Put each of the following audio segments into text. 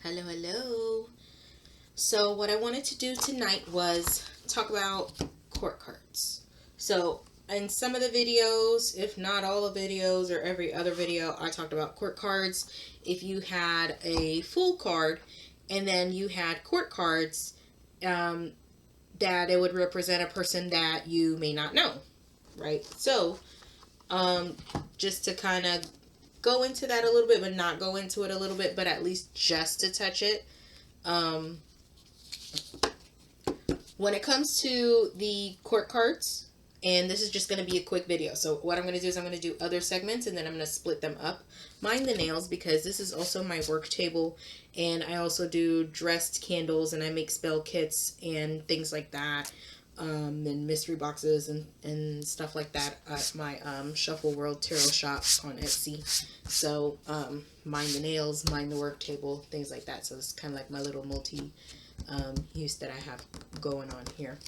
Hello, hello. So what I wanted to do tonight was talk about court cards. So in some of the videos, if not all the videos or every other video, I talked about court cards. If you had a full card and then you had court cards, um, that it would represent a person that you may not know, right? So um, just to kind of go into that a little bit, but not go into it a little bit, but at least just to touch it. Um, when it comes to the court cards, and this is just going to be a quick video. So what I'm going to do is I'm going to do other segments and then I'm going to split them up. Mind the nails, because this is also my work table, and I also do dressed candles and I make spell kits and things like that. And mystery boxes and stuff like that at my Shuffle World Tarot shop on Etsy. So mind the nails, mind the work table, things like that. So it's kind of like my little multi use that I have going on here.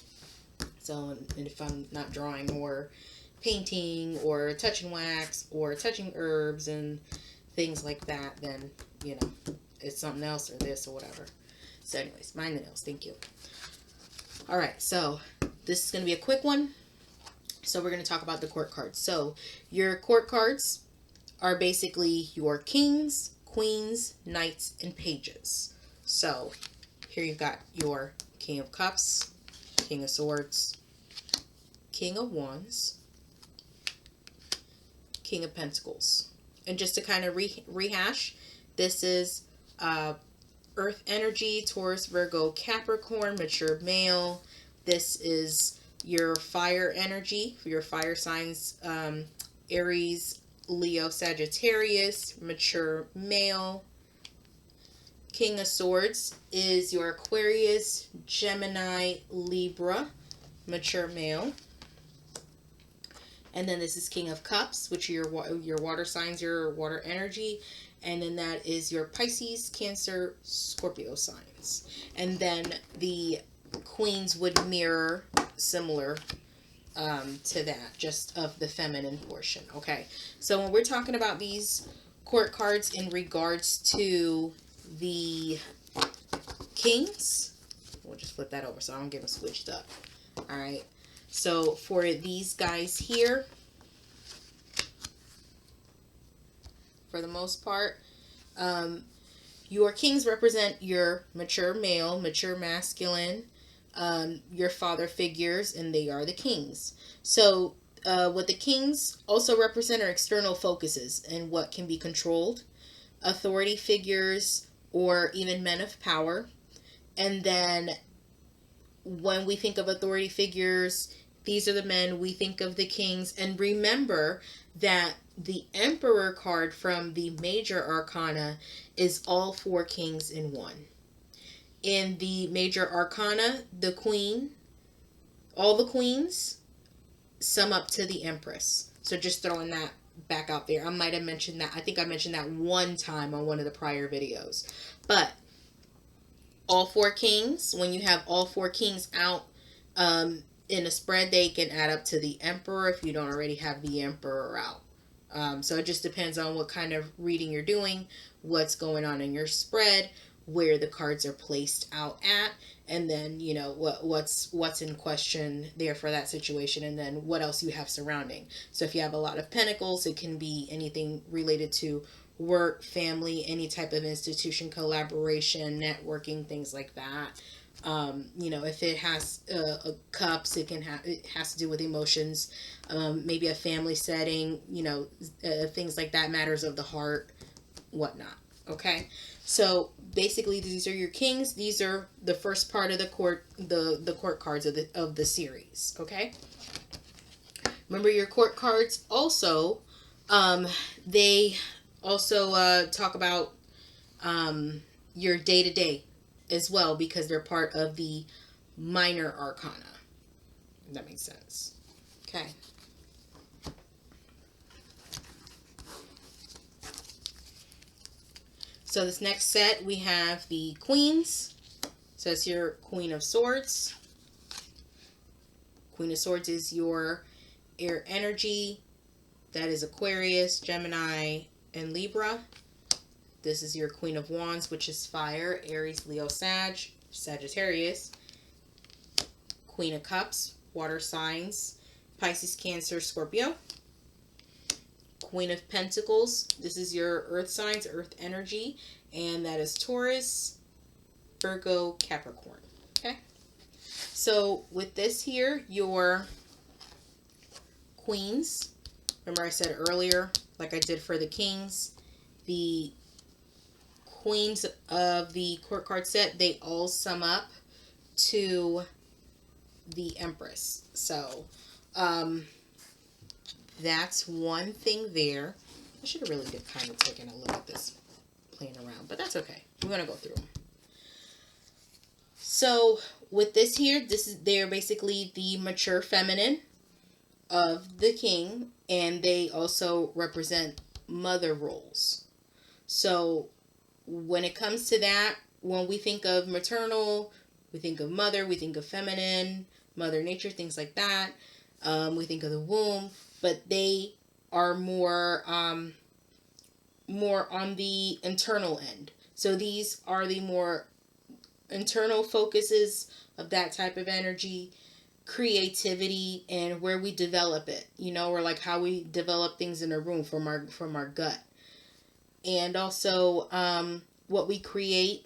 So and if I'm not drawing or painting or touching wax or touching herbs and things like that, then you know it's something else or this or whatever. So anyways, mind the nails. Thank you. All right, so this is going to be a quick one. So we're going to talk about the court cards. So your court cards are basically your kings, queens, knights, and pages. So here you've got your King of Cups, King of Swords, King of Wands, King of Pentacles. And just to kind of rehash, this is Earth energy, Taurus, Virgo, Capricorn, mature male. This is your fire energy for your fire signs, Aries, Leo, Sagittarius, mature male. King of Swords is your Aquarius, Gemini, Libra, mature male. And then this is King of Cups, which are your water signs, your water energy. And then that is your Pisces, Cancer, Scorpio signs. And then the queens would mirror similar to that, just of the feminine portion. Okay, so when we're talking about these court cards in regards to the kings, we'll just flip that over so I don't get them switched up. All right, so for these guys here, for the most part, your kings represent your mature male, mature masculine, your father figures, and they are the kings. So what the kings also represent are external focuses and what can be controlled, authority figures, or even men of power. And then when we think of authority figures, these are the men. We think of the kings. And remember that the Emperor card from the Major Arcana is all four kings in one. In the Major Arcana, the queen, all the queens sum up to the Empress. So just throwing that back out there. I might have mentioned that. I think I mentioned that one time on one of the prior videos. But all four kings, when you have all four kings out in a spread, they can add up to the Emperor if you don't already have the Emperor out. So it just depends on what kind of reading you're doing, what's going on in your spread, where the cards are placed out at, and then you know what's in question there for that situation, and then what else you have surrounding. So if you have a lot of pentacles, it can be anything related to work, family, any type of institution, collaboration, networking, things like that. You know, if it has cups, it has to do with emotions, maybe a family setting, you know, things like that, matters of the heart, whatnot. Okay, so basically these are your kings. These are the first part of the court, the court cards of the series. Okay, remember your court cards also, they also talk about your day-to-day as well, because they're part of the minor arcana, if that makes sense. Okay, so this next set we have the queens. So it's your Queen of Swords. Queen of Swords is your air energy. That is Aquarius, Gemini, and Libra. This is your Queen of Wands, which is fire, Aries, Leo, Sagittarius. Queen of Cups, water signs, Pisces, Cancer, Scorpio. Queen of Pentacles, this is your earth signs, earth energy, and that is Taurus, Virgo, Capricorn. Okay. So with this here, your queens, remember I said earlier, like I did for the kings, the queens of the court card set, they all sum up to the Empress. So that's one thing there. I should have really kind of taken a look at this playing around, but that's okay. We're going to go through them. So with this here, they're basically the mature feminine of the king, and they also represent mother roles. So when it comes to that, when we think of maternal, we think of mother, we think of feminine, mother nature, things like that. We think of the womb, but they are more on the internal end. So these are the more internal focuses of that type of energy, creativity, and where we develop it, or like how we develop things in a room from our gut. And also what we create,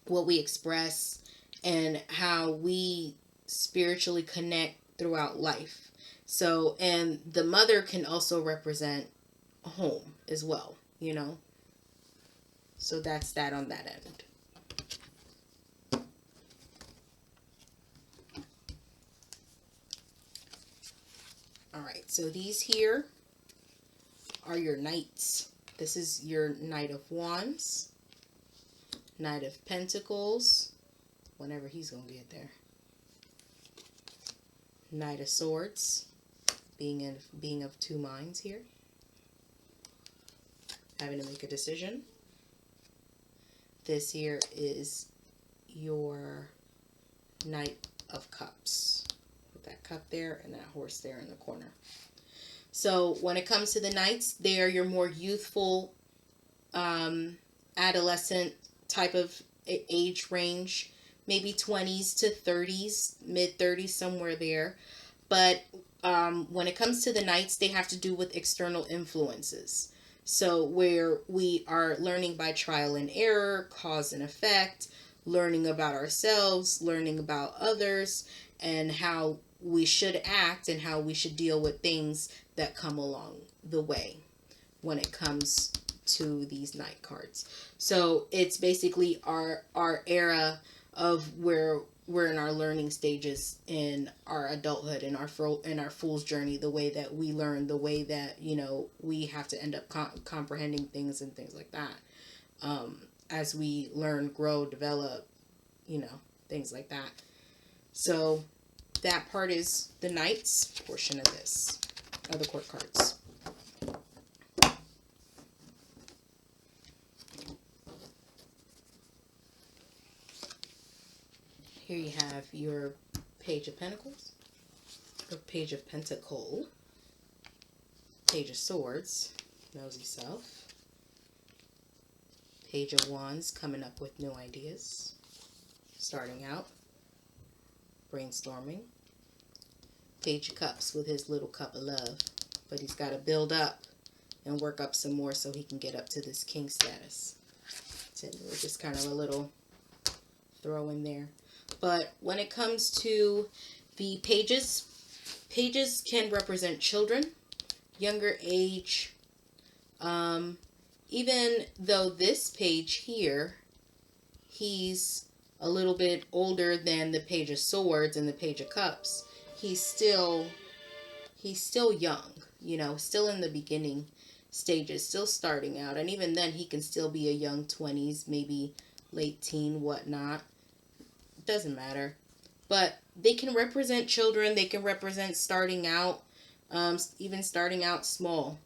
what we express, and how we spiritually connect throughout life. So, and the mother can also represent home as well, So that's that on that end. All right, so these here are your knights. This is your Knight of Wands, Knight of Pentacles, whenever he's going to get there. Knight of Swords, being of two minds here, having to make a decision. This here is your Knight of Cups, with that cup there and that horse there in the corner. So when it comes to the knights, they are your more youthful, adolescent type of age range, maybe 20s to 30s, mid 30s, somewhere there. But when it comes to the knights, they have to do with external influences. So where we are learning by trial and error, cause and effect, learning about ourselves, learning about others, and how we should act and how we should deal with things that come along the way when it comes to these knight cards. So it's basically our era of where we're in our learning stages in our adulthood, in our fool's journey, the way that we learn, the way that we have to end up comprehending things and things like that, as we learn, grow, develop, things like that. So that part is the knights portion of this, of the court cards. Here you have your Page of Pentacles, or Page of Pentacle, Page of Swords, nosy self, Page of Wands, coming up with new ideas, starting out, brainstorming, Page of Cups with his little cup of love, but he's got to build up and work up some more so he can get up to this king status. So we're just kind of a little throw in there. But when it comes to the pages can represent children, younger age. Even though this page here, he's a little bit older than the Page of Swords and the Page of Cups, he's still young, still in the beginning stages, still starting out. And even then, he can still be a young 20s, maybe late teen, whatnot. Doesn't matter. But they can represent children. They can represent starting out, even starting out small.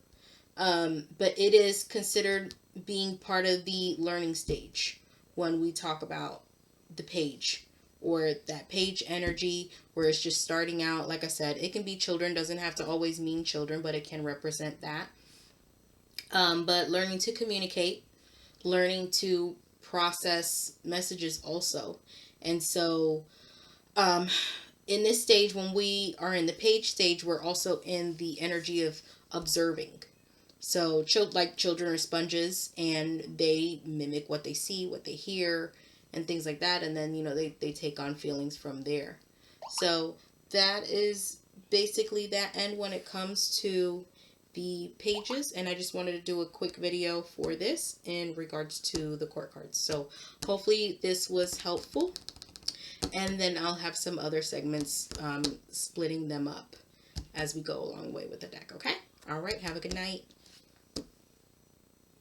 But it is considered being part of the learning stage when we talk about the page, or that page energy where it's just starting out. Like I said, it can be children, doesn't have to always mean children, but it can represent that. But learning to communicate, learning to process messages also. And so, in this stage, when we are in the page stage, we're also in the energy of observing. So, like children are sponges, and they mimic what they see, what they hear, and things like that. And then, they take on feelings from there. So, that is basically that end when it comes to the pages. And I just wanted to do a quick video for this in regards to the court cards. So, hopefully, this was helpful. And then I'll have some other segments splitting them up as we go along the way with the deck. Okay? All right. Have a good night.